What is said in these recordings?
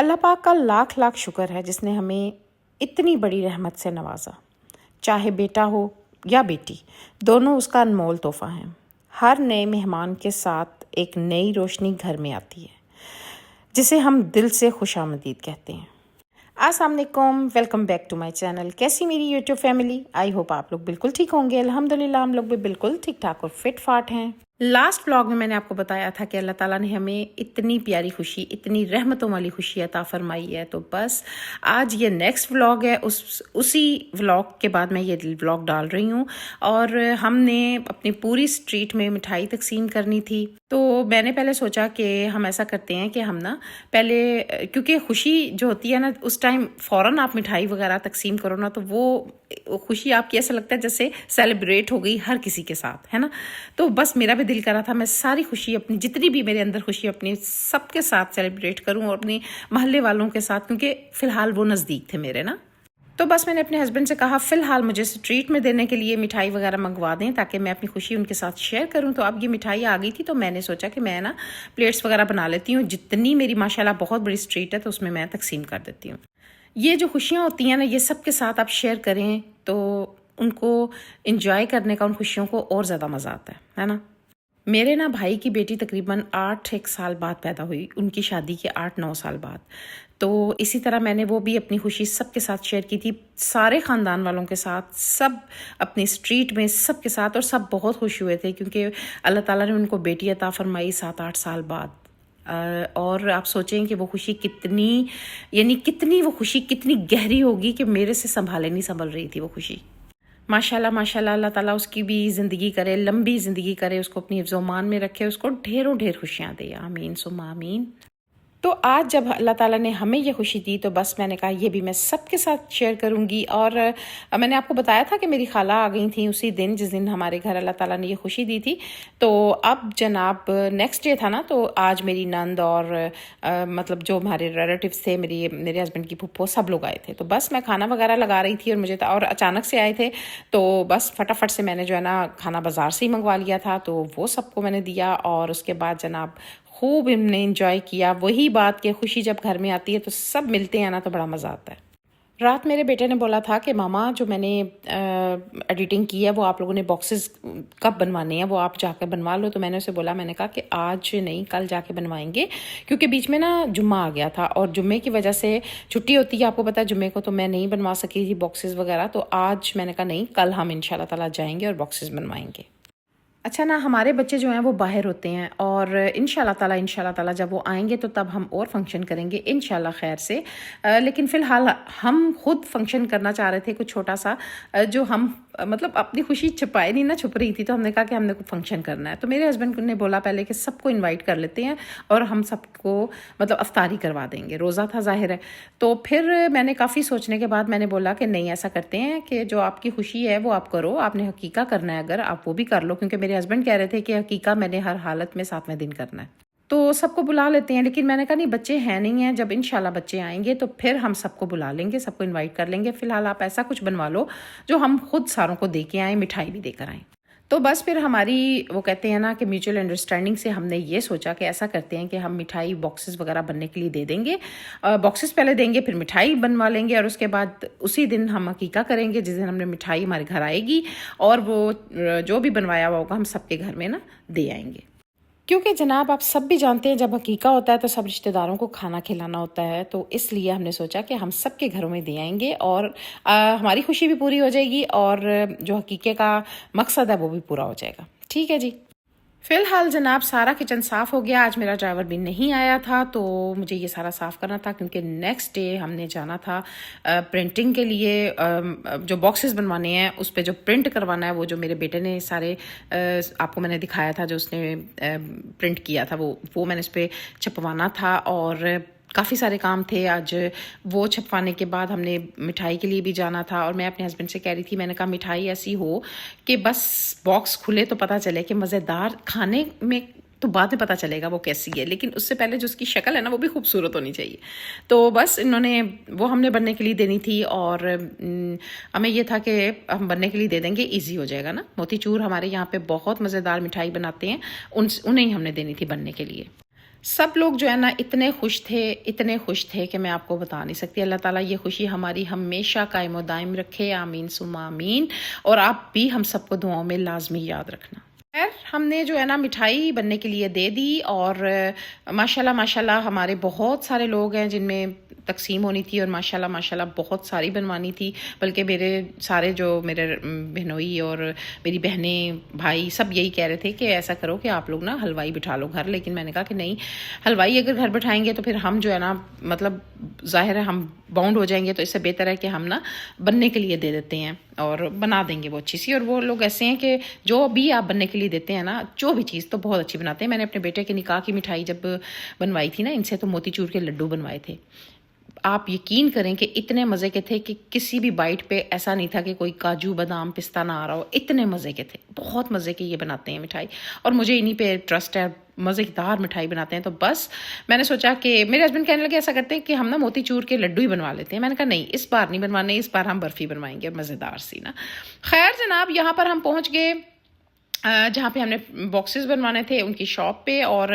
اللہ پاک کا لاکھ لاکھ شکر ہے جس نے ہمیں اتنی بڑی رحمت سے نوازا. چاہے بیٹا ہو یا بیٹی، دونوں اس کا انمول تحفہ ہیں. ہر نئے مہمان کے ساتھ ایک نئی روشنی گھر میں آتی ہے جسے ہم دل سے خوش آمدید کہتے ہیں. السلام علیکم، welcome back to my channel. کیسی میری یوٹیوب فیملی؟ آئی ہوپ آپ لوگ بالکل ٹھیک ہوں گے. الحمدللہ ہم لوگ بھی بالکل ٹھیک ٹھاک اور فٹ فاٹ ہیں. لاسٹ ولاگ میں نے آپ کو بتایا تھا کہ اللہ تعالیٰ نے ہمیں اتنی پیاری خوشی، اتنی رحمتوں والی خوشی عطا فرمائی ہے. تو بس آج یہ نیکسٹ ولاگ ہے. اسی ولاگ کے بعد میں یہ ولاگ ڈال رہی ہوں. اور ہم نے اپنی پوری اسٹریٹ میں مٹھائی تقسیم کرنی تھی. تو میں نے پہلے سوچا کہ ہم ایسا کرتے ہیں کہ ہم نا پہلے، کیونکہ خوشی جو ہوتی ہے نا اس ٹائم فوراً آپ مٹھائی وغیرہ تقسیم کرو نا، تو وہ خوشی آپ کی ایسا لگتا ہے جیسے سیلیبریٹ ہو گئی ہر کسی کے ساتھ، ہے نا. تو بس میرا بھی دل کر رہا تھا میں ساری خوشی اپنی، جتنی بھی میرے اندر خوشی اپنی، سب کے ساتھ سیلیبریٹ کروں اور اپنی محلے والوں کے ساتھ، کیونکہ فی الحال وہ نزدیک تھے میرے نا. تو بس میں نے اپنے ہسبینڈ سے کہا فی الحال مجھے اسٹریٹ میں دینے کے لیے مٹھائی وغیرہ منگوا دیں تاکہ میں اپنی خوشی ان کے ساتھ شیئر کروں. تو اب یہ مٹھائی آ گئی تھی تو میں نے سوچا کہ میں نا پلیٹس وغیرہ بنا لیتی ہوں. جتنی میری ماشاءاللہ بہت بڑی اسٹریٹ ہے تو اس میں میں تقسیم کر دیتی ہوں. یہ جو خوشیاں ہوتی ہیں نا، یہ سب کے ساتھ آپ شیئر کریں تو ان کو انجوائے کرنے کا، ان خوشیوں کو اور زیادہ مزہ آتا ہے نا. میرے نا بھائی کی بیٹی تقریباً 8 سال بعد پیدا ہوئی، ان کی شادی کے 8-9 سال بعد. تو اسی طرح میں نے وہ بھی اپنی خوشی سب کے ساتھ شیئر کی تھی، سارے خاندان والوں کے ساتھ، سب اپنی اسٹریٹ میں سب کے ساتھ. اور سب بہت خوش ہوئے تھے کیونکہ اللہ تعالیٰ نے ان کو بیٹی عطا فرمائی 7-8 سال بعد. اور آپ سوچیں کہ وہ خوشی کتنی، یعنی کتنی وہ خوشی کتنی گہری ہوگی کہ میرے سے سنبھالے نہیں سنبھل رہی تھی وہ خوشی. ماشاءاللہ ماشاءاللہ، اللہ تعالیٰ اس کی بھی زندگی کرے، لمبی زندگی کرے، اس کو اپنی حفظ و امان میں رکھے، اس کو ڈھیروں ڈھیر خوشیاں دے. آمین ثم آمین. تو آج جب اللہ تعالیٰ نے ہمیں یہ خوشی دی تو بس میں نے کہا یہ بھی میں سب کے ساتھ شیئر کروں گی. اور میں نے آپ کو بتایا تھا کہ میری خالہ آ گئی تھیں اسی دن جس دن ہمارے گھر اللہ تعالیٰ نے یہ خوشی دی تھی. تو اب جناب نیکسٹ ڈے تھا نا، تو آج میری نند اور مطلب جو ہمارے ریلیٹیوز تھے، میرے ہسبینڈ کی پھپھو، سب لوگ آئے تھے. تو بس میں کھانا وغیرہ لگا رہی تھی اور مجھے اور اچانک سے آئے تھے تو بس فٹافٹ سے میں نے جو ہے نا کھانا بازار سے ہی منگوا لیا تھا. تو وہ سب کو میں نے دیا اور اس کے بعد جناب خوب ہم نے انجوائے کیا. وہی بات کہ خوشی جب گھر میں آتی ہے تو سب ملتے ہیں نا تو بڑا مزہ آتا ہے. رات میرے بیٹے نے بولا تھا کہ ماما جو میں نے ایڈیٹنگ کی ہے وہ آپ لوگوں نے باکسز کب بنوانے ہیں، وہ آپ جا کے بنوا لو. تو میں نے اسے بولا، میں نے کہا کہ آج نہیں کل جا کے بنوائیں گے، کیونکہ بیچ میں نا جمعہ آ گیا تھا اور جمعے کی وجہ سے چھٹی ہوتی ہے آپ کو پتا ہے جمعے کو، تو میں نہیں بنوا سکی تھی باکسز وغیرہ. تو آج میں نے کہا نہیں، کل ہم ان شاء اللہ تعالیٰ جائیں گے اور باکسز بنوائیں گے. اچھا نا، ہمارے بچے جو ہیں وہ باہر ہوتے ہیں اور ان شاء اللہ تعالیٰ جب وہ آئیں گے تو تب ہم اور فنکشن کریں گے انشاءاللہ خیر سے. لیکن فی الحال ہم خود فنکشن کرنا چاہ رہے تھے کچھ چھوٹا سا، جو ہم مطلب اپنی خوشی چھپائے نہیں نا، چھپ رہی تھی. تو ہم نے کہا کہ ہم نے کوئی فنکشن کرنا ہے. تو میرے ہسبینڈ نے بولا پہلے کہ سب کو انوائٹ کر لیتے ہیں اور ہم سب کو مطلب افطاری کروا دیں گے، روزہ تھا ظاہر ہے. تو پھر میں نے کافی سوچنے کے بعد میں نے بولا کہ نہیں، ایسا کرتے ہیں کہ جو آپ کی خوشی ہے وہ آپ کرو، آپ نے حقیقہ کرنا ہے اگر آپ وہ بھی کر لو، کیونکہ میرے ہسبینڈ کہہ رہے تھے کہ حقیقہ میں نے ہر حالت میں 7ویں دن کرنا ہے. تو سب کو بلا لیتے ہیں. لیکن میں نے کہا نہیں، بچے ہیں نہیں ہیں، جب انشاءاللہ بچے آئیں گے تو پھر ہم سب کو بلا لیں گے، سب کو انوائٹ کر لیں گے. فی الحال آپ ایسا کچھ بنوا لو جو ہم خود ساروں کو دے کے آئیں، مٹھائی بھی دے کر آئیں. تو بس پھر ہماری وہ کہتے ہیں نا کہ میوچل انڈرسٹینڈنگ سے ہم نے یہ سوچا کہ ایسا کرتے ہیں کہ ہم مٹھائی باکسز وغیرہ بننے کے لیے دے دیں گے. باکسز پہلے دیں گے، پھر مٹھائی بنوا لیں گے اور اس کے بعد اسی دن ہم عقیقہ کریں گے جس دن ہم نے مٹھائی ہمارے گھر آئے گی اور وہ جو بھی بنوایا ہوا ہوگا ہم سب کے گھر میں نا دے آئیں گے. کیونکہ جناب آپ سب بھی جانتے ہیں جب عقیقہ ہوتا ہے تو سب رشتہ داروں کو کھانا کھلانا ہوتا ہے. تو اس لیے ہم نے سوچا کہ ہم سب کے گھروں میں دے آئیں گے اور ہماری خوشی بھی پوری ہو جائے گی اور جو عقیقے کا مقصد ہے وہ بھی پورا ہو جائے گا. ٹھیک ہے جی. فی الحال جناب سارا کچن صاف ہو گیا. آج میرا ڈرائیور بھی نہیں آیا تھا تو مجھے یہ سارا صاف کرنا تھا کیونکہ نیکسٹ ڈے ہم نے جانا تھا پرنٹنگ کے لیے. جو باکسز بنوانے ہیں اس پہ جو پرنٹ کروانا ہے وہ جو میرے بیٹے نے سارے آپ کو میں نے دکھایا تھا جو اس نے پرنٹ کیا تھا وہ میں نے اس پہ چھپوانا تھا اور کافی سارے کام تھے آج. وہ چھپوانے کے بعد ہم نے مٹھائی کے لیے بھی جانا تھا اور میں اپنے ہسبینڈ سے کہہ رہی تھی، میں نے کہا مٹھائی ایسی ہو کہ بس باکس کھلے تو پتہ چلے کہ مزیدار، کھانے میں تو بعد میں پتہ چلے گا وہ کیسی ہے، لیکن اس سے پہلے جو اس کی شکل ہے نا وہ بھی خوبصورت ہونی چاہیے. تو بس وہ ہم نے بننے کے لیے دینی تھی اور ہمیں یہ تھا کہ ہم بننے کے لیے دے دیں گے، ایزی ہو جائے گا نا. موتی چور ہمارے یہاں پہ بہت مزیدار مٹھائی بناتے ہیں، انہیں ہم نے دینی تھی بننے کے لیے. سب لوگ جو ہے نا اتنے خوش تھے کہ میں آپ کو بتا نہیں سکتی. اللہ تعالیٰ یہ خوشی ہماری ہمیشہ قائم و دائم رکھے. آمین ثم آمین. اور آپ بھی ہم سب کو دعاؤں میں لازمی یاد رکھنا. خیر ہم نے جو ہے نا مٹھائی بننے کے لیے دے دی اور ماشاءاللہ ہمارے بہت سارے لوگ ہیں جن میں تقسیم ہونی تھی اور ماشاءاللہ بہت ساری بنوانی تھی. بلکہ میرے سارے جو میرے بہنوئی اور میری بہنیں بھائی سب یہی کہہ رہے تھے کہ ایسا کرو کہ آپ لوگ نا حلوائی بٹھا لو گھر. لیکن میں نے کہا کہ نہیں, حلوائی اگر گھر بٹھائیں گے تو پھر ہم جو ہے نا مطلب ظاہر ہے ہم باؤنڈ ہو جائیں گے. تو اس سے بہتر ہے کہ ہم نا بننے کے لیے دے دیتے ہیں اور بنا دیں گے وہ اچھی سی. اور وہ لوگ ایسے ہیں کہ جو بھی آپ بننے کے لیے دیتے ہیں نا جو بھی چیز تو بہت اچھی بناتے ہیں. میں نے اپنے بیٹے کے نکاح کی مٹھائی جب بنوائی تھی نا ان سے تو موتی چور کے لڈو بنوائے تھے. آپ یقین کریں کہ اتنے مزے کے تھے کہ کسی بھی بائٹ پہ ایسا نہیں تھا کہ کوئی کاجو بادام پستہ نہ آ رہا ہو. اتنے مزے کے تھے, بہت مزے کے یہ بناتے ہیں مٹھائی اور مجھے انہی پہ ٹرسٹ ہے. مزے دار مٹھائی بناتے ہیں. تو بس میں نے سوچا کہ میرے ہسبینڈ کہنے لگے ایسا کرتے ہیں کہ ہم نا موتی چور کے لڈو ہی بنوا لیتے ہیں. میں نے کہا نہیں, اس بار نہیں بنوانے, اس بار ہم برفی بنوائیں گے مزیدار سی نا. خیر جناب یہاں پر ہم پہنچ گئے جہاں پہ ہم نے باکسز بنوانے تھے ان کی شاپ پہ. اور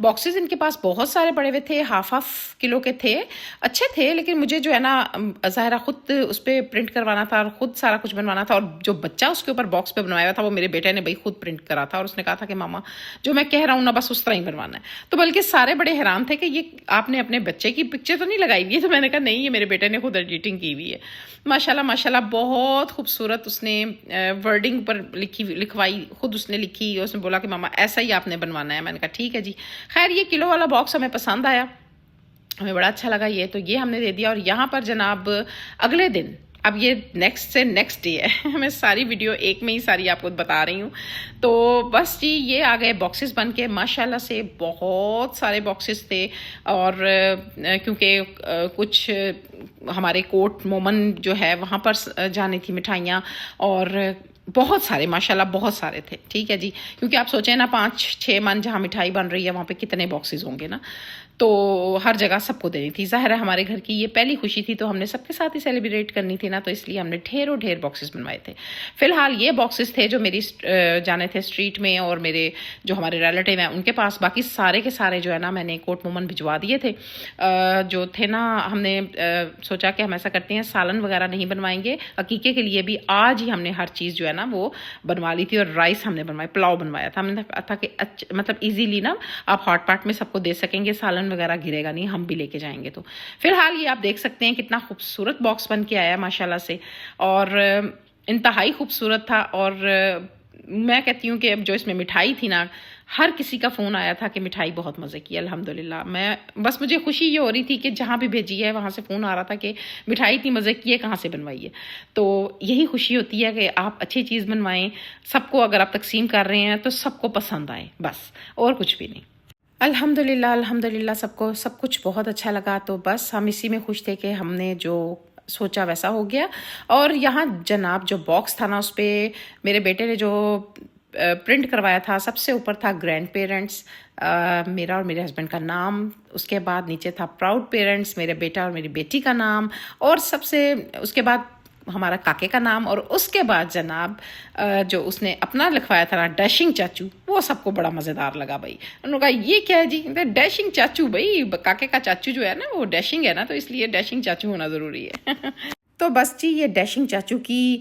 باکسز ان کے پاس بہت سارے پڑے ہوئے تھے, ہاف کلو کے تھے, اچھے تھے. لیکن مجھے جو ہے نا ظاہرہ خود اس پہ پرنٹ کروانا تھا اور خود سارا کچھ بنوانا تھا. اور جو بچہ اس کے اوپر باکس پہ بنوایا تھا وہ میرے بیٹے نے بھائی خود پرنٹ کرا تھا. اور اس نے کہا تھا کہ ماما جو میں کہہ رہا ہوں نا بس اس طرح ہی بنوانا ہے. تو بلکہ سارے بڑے حیران تھے کہ یہ آپ نے اپنے بچے کی پکچر تو نہیں لگائی ہوئی ہے. تو میں نے کہا نہیں, یہ میرے بیٹے نے خود ایڈیٹنگ کی ہوئی ہے. ماشاءاللہ بہت خوبصورت اس نے ورڈنگ پر لکھوائی, خود اس نے لکھی. اس نے بولا کہ ماما ایسا ہی آپ نے بنوانا ہے. میں نے کہا ٹھیک ہے جی. خیر یہ کلو والا باکس ہمیں پسند آیا, ہمیں بڑا اچھا لگا یہ. تو یہ ہم نے دے دیا. اور یہاں پر جناب اگلے دن, اب یہ نیکسٹ ڈے ہے, میں ساری ویڈیو ایک میں ہی ساری آپ کو بتا رہی ہوں. تو بس جی یہ آ گئے باکسز بن کے. ماشاءاللہ سے بہت سارے باکسز تھے. اور کیونکہ کچھ ہمارے کوٹ مومن جو ہے وہاں پر جانی تھی مٹھائیاں, اور بہت سارے ماشاءاللہ بہت سارے تھے. ٹھیک ہے جی, کیونکہ آپ سوچیں نا 5-6 من جہاں مٹھائی بن رہی ہے وہاں پہ کتنے باکسز ہوں گے نا. تو ہر جگہ سب کو دینی تھی. ظاہر ہے ہمارے گھر کی یہ پہلی خوشی تھی تو ہم نے سب کے ساتھ ہی سیلیبریٹ کرنی تھی نا. تو اس لیے ہم نے ڈھیر باکسز بنوائے تھے. فی الحال یہ باکسز تھے جو میری جانے تھے اسٹریٹ میں اور میرے جو ہمارے ریلیٹیو ہیں ان کے پاس. باقی سارے کے سارے جو ہے نا میں نے کوٹ مومن بھجوا دیے تھے. جو تھے نا ہم نے سوچا کہ ہم ایسا کرتے ہیں سالن وغیرہ نہیں بنوائیں گے. عقیقے کے لیے بھی آج ہی ہم نے ہر چیز جو ہے نا وہ بنوا لی تھی. اور رائس ہم نے بنوایا, پلاؤ بنوایا تھا. ہم نے کہا تھا کہ مطلب ایزیلی نا آپ ہاٹ پاٹ میں سب کو دے سکیں گے, سالن وغیرہ گرے گا نہیں, ہم بھی لے کے جائیں گے. تو فی الحال یہ آپ دیکھ سکتے ہیں کتنا خوبصورت باکس بن کے آیا ماشاءاللہ سے, اور انتہائی خوبصورت تھا. اور میں کہتی ہوں کہ اب جو اس میں مٹھائی تھی نا ہر کسی کا فون آیا تھا کہ مٹھائی بہت مزے کی. الحمدللہ میں بس مجھے خوشی یہ ہو رہی تھی کہ جہاں بھی بھیجی ہے وہاں سے فون آ رہا تھا کہ مٹھائی اتنی مزے کی ہے, کہاں سے بنوائی ہے. تو یہی خوشی ہوتی ہے کہ آپ اچھی چیز بنوائیں, سب کو اگر آپ تقسیم کر رہے ہیں تو سب کو پسند آئے, بس اور کچھ بھی نہیں. الحمدللہ سب کچھ بہت اچھا لگا. تو بس ہم اسی میں خوش تھے کہ ہم نے جو سوچا ویسا ہو گیا. اور یہاں جناب جو باکس تھا نا اس پہ میرے بیٹے نے جو پرنٹ کروایا تھا سب سے اوپر تھا گرینڈ پیرنٹس, میرا اور میرے ہسبینڈ کا نام. اس کے بعد نیچے تھا پراؤڈ پیرنٹس, میرے بیٹا اور میری بیٹی کا نام. اور سب سے اس کے بعد ہمارا کاکے کا نام. اور اس کے بعد جناب جو اس نے اپنا لکھوایا تھا نا ڈیشنگ چاچو, وہ سب کو بڑا مزیدار لگا. بھائی انہوں نے کہا یہ کیا ہے جی, ڈیشنگ چاچو. بھائی کاکے کا چاچو جو ہے نا وہ ڈیشنگ ہے نا, تو اس لیے ڈیشنگ چاچو ہونا ضروری ہے. تو بس جی یہ ڈیشنگ چاچو کی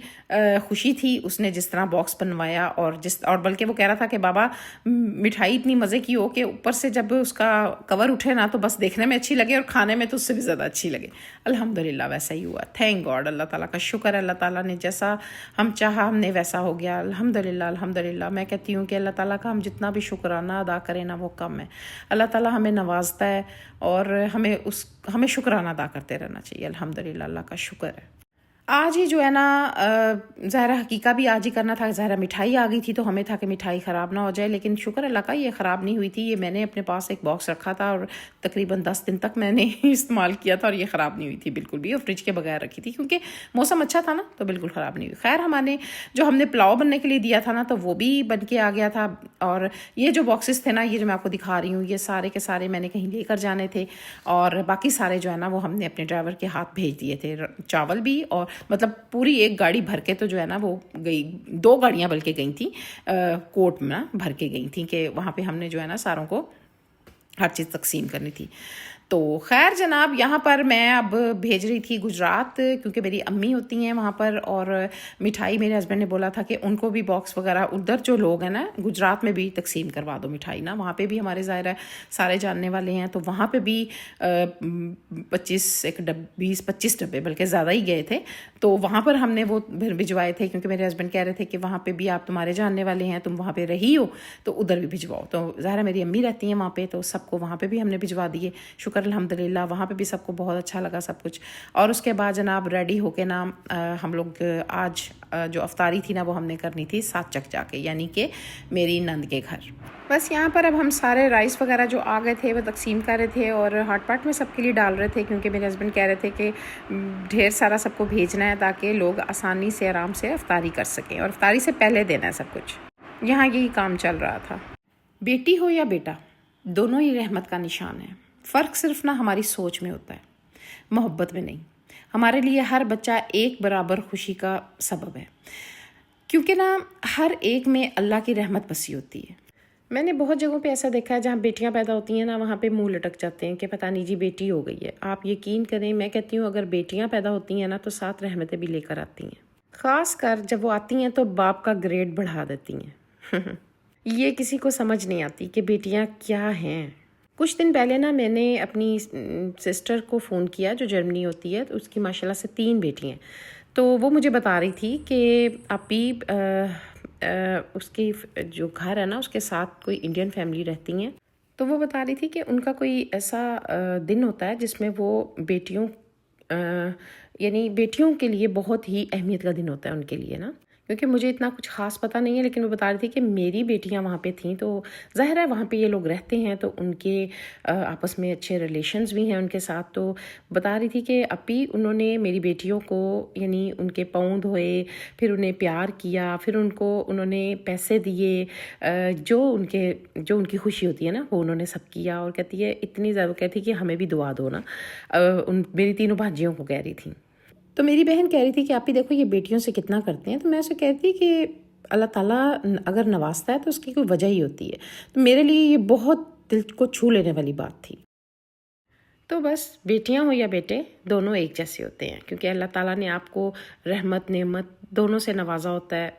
خوشی تھی. اس نے جس طرح باکس بنوایا اور بلکہ وہ کہہ رہا تھا کہ بابا مٹھائی اتنی مزے کی ہو کہ اوپر سے جب اس کا کور اٹھے نا تو بس دیکھنے میں اچھی لگے اور کھانے میں تو اس سے بھی زیادہ اچھی لگے. الحمدللہ ویسا ہی ہوا. تھینک گاڈ, اللہ تعالیٰ کا شکر ہے. اللہ تعالیٰ نے جیسا ہم چاہا ہم نے ویسا ہو گیا. الحمدللہ. میں کہتی ہوں کہ اللہ تعالیٰ کا ہم جتنا بھی شکرانہ ادا کریں نا وہ کم ہے. اللہ تعالیٰ ہمیں نوازتا ہے اور ہمیں شکرانہ ادا کرتے رہنا چاہیے. الحمدللہ, اللہ کا شکر ہے. آج ہی جو ہے نا ظاہرہ حقیقہ بھی آج ہی کرنا تھا. ظاہرہ مٹھائی آ گئی تھی تو ہمیں تھا کہ مٹھائی خراب نہ ہو جائے, لیکن شکر اللہ کا یہ خراب نہیں ہوئی تھی. یہ میں نے اپنے پاس ایک باکس رکھا تھا اور تقریباً 10 دن تک میں نے استعمال کیا تھا اور یہ خراب نہیں ہوئی تھی بالکل بھی. اور فریج کے بغیر رکھی تھی کیونکہ موسم اچھا تھا نا تو بالکل خراب نہیں ہوئی. خیر ہم نے پلاؤ بننے کے لیے دیا تھا نا تو وہ بھی بن کے آ گیا تھا. اور یہ جو باکسز تھے نا یہ جو میں آپ کو دکھا رہی ہوں یہ سارے کے سارے میں نے کہیں لے کر جانے تھے. اور باقی سارے جو ہے نا وہ ہم نے اپنے ڈرائیور کے ہاتھ بھیج دیے تھے. چاول بھی, اور مطلب پوری ایک گاڑی بھر کے تو جو ہے نا وہ گئی, 2 گاڑیاں بلکہ گئی تھیں کوٹ میں بھر کے گئی تھیں کہ وہاں پہ ہم نے جو ہے نا ساروں کو ہر چیز تقسیم کرنی تھی. تو خیر جناب یہاں پر میں اب بھیج رہی تھی گجرات کیونکہ میری امی ہوتی ہیں وہاں پر, اور مٹھائی میرے ہسبینڈ نے بولا تھا کہ ان کو بھی باکس وغیرہ ادھر جو لوگ ہیں نا گجرات میں بھی تقسیم کروا دو مٹھائی نا, وہاں پہ بھی ہمارے ظاہر ہے سارے جاننے والے ہیں, تو وہاں پہ بھی 20-25 ڈبے بلکہ زیادہ ہی گئے تھے. تو وہاں پر ہم نے وہ بھجوائے تھے کیونکہ میرے ہسبینڈ کہہ رہے تھے کہ وہاں پہ بھی آپ تمہارے جاننے والے ہیں, تم وہاں پہ رہی ہو تو ادھر بھی بھجواؤ. تو ظاہر ہے میری امی رہتی ہیں وہاں پہ, تو سب کو وہاں پہ بھی ہم نے بھجوا دیے, شکر الحمدللہ. وہاں پہ بھی سب کو بہت اچھا لگا سب کچھ. اور اس کے بعد جناب ریڈی ہو کے نا ہم لوگ آج جو افطاری تھی نا وہ ہم نے کرنی تھی سات چک جا کے, یعنی کہ میری نند کے گھر. بس یہاں پر اب ہم سارے رائس وغیرہ جو آ گئے تھے وہ تقسیم کر رہے تھے اور ہاٹ پاٹ میں سب کے لیے ڈال رہے تھے, کیونکہ میرے ہسبینڈ کہہ رہے تھے کہ ڈھیر سارا سب کو بھیجنا ہے تاکہ لوگ آسانی سے آرام سے افطاری کر سکیں, اور افطاری سے پہلے دینا ہے سب کچھ. یہاں یہی کام چل رہا تھا. بیٹی ہو یا بیٹا, دونوں ہی رحمت کا نشان ہے. فرق صرف نہ ہماری سوچ میں ہوتا ہے, محبت میں نہیں. ہمارے لیے ہر بچہ ایک برابر خوشی کا سبب ہے, کیونکہ نا ہر ایک میں اللہ کی رحمت بسی ہوتی ہے. میں نے بہت جگہوں پہ ایسا دیکھا ہے جہاں بیٹیاں پیدا ہوتی ہیں نا وہاں پہ منہ لٹک جاتے ہیں کہ پتہ نہیں جی بیٹی ہو گئی ہے. آپ یقین کریں, میں کہتی ہوں اگر بیٹیاں پیدا ہوتی ہیں نا تو 7 رحمتیں بھی لے کر آتی ہیں, خاص کر جب وہ آتی ہیں تو باپ کا گریڈ بڑھا دیتی ہیں. یہ کسی کو سمجھ نہیں آتی کہ بیٹیاں کیا ہیں. کچھ دن پہلے نا میں نے اپنی سسٹر کو فون کیا جو جرمنی ہوتی ہے, تو اس کی ماشاءاللہ سے 3 بیٹی ہیں. تو وہ مجھے بتا رہی تھی کہ اپی اس کی جو گھر ہے نا اس کے ساتھ کوئی انڈین فیملی رہتی ہیں. تو وہ بتا رہی تھی کہ ان کا کوئی ایسا دن ہوتا ہے جس میں وہ بیٹیوں یعنی بیٹیوں کے لیے بہت ہی اہمیت کا دن ہوتا ہے ان کے لیے نا, کیونکہ مجھے اتنا کچھ خاص پتہ نہیں ہے, لیکن وہ بتا رہی تھی کہ میری بیٹیاں وہاں پہ تھیں, تو ظاہر ہے وہاں پہ یہ لوگ رہتے ہیں تو ان کے آپس میں اچھے ریلیشنز بھی ہیں ان کے ساتھ. تو بتا رہی تھی کہ اپی انہوں نے میری بیٹیوں کو یعنی ان کے پاؤں دھوئے, پھر انہیں پیار کیا, پھر انہوں نے پیسے دیے, جو ان کی خوشی ہوتی ہے نا وہ انہوں نے سب کیا. اور کہتی ہے اتنی زیادہ, کہتی کہ ہمیں بھی دعا دو نا, میری تینوں بھانجیوں کو کہہ رہی تھی. تو میری بہن کہہ رہی تھی کہ آپ ہی دیکھو یہ بیٹیوں سے کتنا کرتے ہیں. تو میں اسے کہتی کہ اللہ تعالیٰ اگر نوازتا ہے تو اس کی کوئی وجہ ہی ہوتی ہے. تو میرے لیے یہ بہت دل کو چھو لینے والی بات تھی. تو بس بیٹیاں ہو یا بیٹے دونوں ایک جیسے ہوتے ہیں, کیونکہ اللہ تعالیٰ نے آپ کو رحمت نعمت دونوں سے نوازا ہوتا ہے,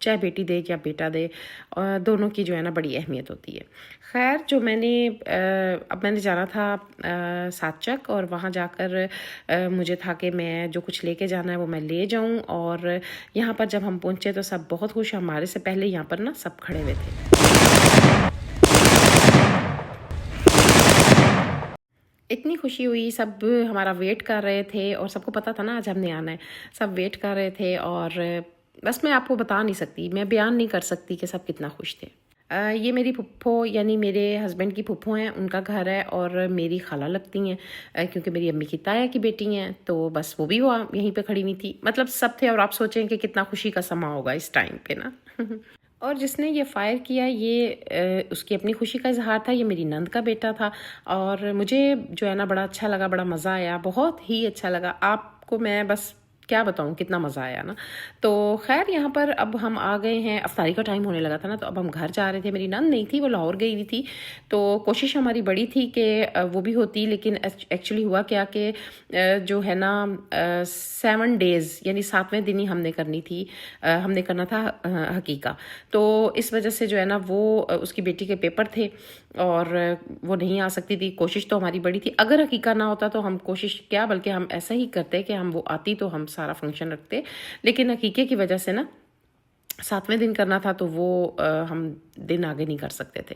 چاہے بیٹی دے یا بیٹا دے, اور دونوں کی جو ہے نا بڑی اہمیت ہوتی ہے. خیر جو میں نے جانا تھا 7 چک, اور وہاں جا کر مجھے تھا کہ میں جو کچھ لے کے جانا ہے وہ میں لے جاؤں. اور یہاں پر جب ہم پہنچے تو سب بہت خوش, ہمارے سے پہلے یہاں پر نا سب کھڑے ہوئے تھے. اتنی خوشی ہوئی, سب ہمارا ویٹ کر رہے تھے, اور سب کو پتہ تھا نا آج ہم نے آنا ہے, سب ویٹ کر رہے تھے. اور بس میں آپ کو بتا نہیں سکتی, میں بیان نہیں کر سکتی کہ سب کتنا خوش تھے. یہ میری پھپھو یعنی میرے ہسبینڈ کی پھپھو ہیں, ان کا گھر ہے, اور میری خالہ لگتی ہیں کیونکہ میری امی کی تایا کی بیٹی ہیں. تو بس وہ بھی یہیں پہ کھڑی ہوئی تھی, مطلب سب تھے. اور آپ سوچیں کہ کتنا خوشی کا سما ہوگا اس ٹائم پہ نا. اور جس نے یہ فائر کیا یہ اس کی اپنی خوشی کا اظہار تھا, یہ میری نند کا بیٹا تھا. اور مجھے جو ہے نا بڑا اچھا لگا, بڑا مزہ آیا, بہت ہی اچھا لگا. آپ کو میں بس کیا بتاؤں کتنا مزہ آیا نا. تو خیر یہاں پر اب ہم آ گئے ہیں, افطاری کا ٹائم ہونے لگا تھا نا, تو اب ہم گھر جا رہے تھے. میری نند نہیں تھی, وہ لاہور گئی ہوئی تھی. تو کوشش ہماری بڑی تھی کہ وہ بھی ہوتی, لیکن ایکچولی ہوا کیا کہ جو ہے نا 7 days یعنی 7ویں دن ہی ہم نے کرنی تھی, ہم نے کرنا تھا حقیقہ. تو اس وجہ سے جو ہے نا وہ اس کی بیٹی کے پیپر تھے اور وہ نہیں آ سکتی تھی. کوشش تو ہماری بڑی تھی, اگر حقیقہ نہ ہوتا تو ہم کوشش کیا بلکہ ہم ایسا ہی کرتے کہ ہم وہ آتی تو ہم سارا فنکشن رکھتے, لیکن حقیقے کی وجہ سے نا 7ویں دن کرنا تھا تو وہ ہم دن آگے نہیں کر سکتے تھے.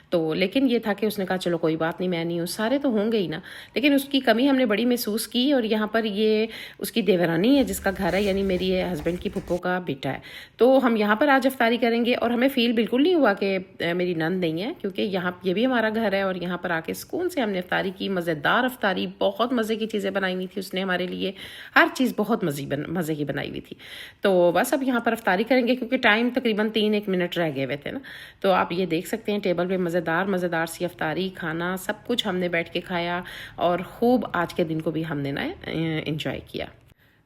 تو لیکن یہ تھا کہ اس نے کہا چلو کوئی بات نہیں, میں نہیں ہوں, سارے تو ہوں گے ہی نا, لیکن اس کی کمی ہم نے بڑی محسوس کی. اور یہاں پر یہ اس کی دیورانی ہے جس کا گھر ہے, یعنی میری ہسبینڈ کی پھپھو کا بیٹا ہے. تو ہم یہاں پر آج افطاری کریں گے, اور ہمیں فیل بالکل نہیں ہوا کہ میری نند نہیں ہے, کیونکہ یہاں یہ بھی ہمارا گھر ہے. اور یہاں پر آ کے سکون سے ہم نے افطاری کی, مزیدار افطاری, بہت مزے کی چیزیں بنائی ہوئی تھی اس نے ہمارے لیے, ہر چیز بہت مزے کی بنائی ہوئی تھی. تو بس اب یہاں پر افطاری کریں گے کیونکہ ٹائم تقریباً 3-1 منٹ رہ گئے ہوئے تھے نا. تو آپ یہ دیکھ سکتے ہیں ٹیبل پہ مزیدار سی افطاری, کھانا سب کچھ ہم نے بیٹھ کے کھایا, اور خوب آج کے دن کو بھی ہم نے نا انجوائے کیا.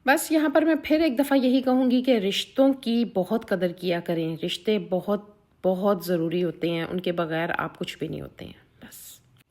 بس یہاں پر میں پھر ایک دفعہ یہی کہوں گی کہ رشتوں کی بہت قدر کیا کریں. رشتے بہت بہت ضروری ہوتے ہیں, ان کے بغیر آپ کچھ بھی نہیں ہوتے ہیں. بس.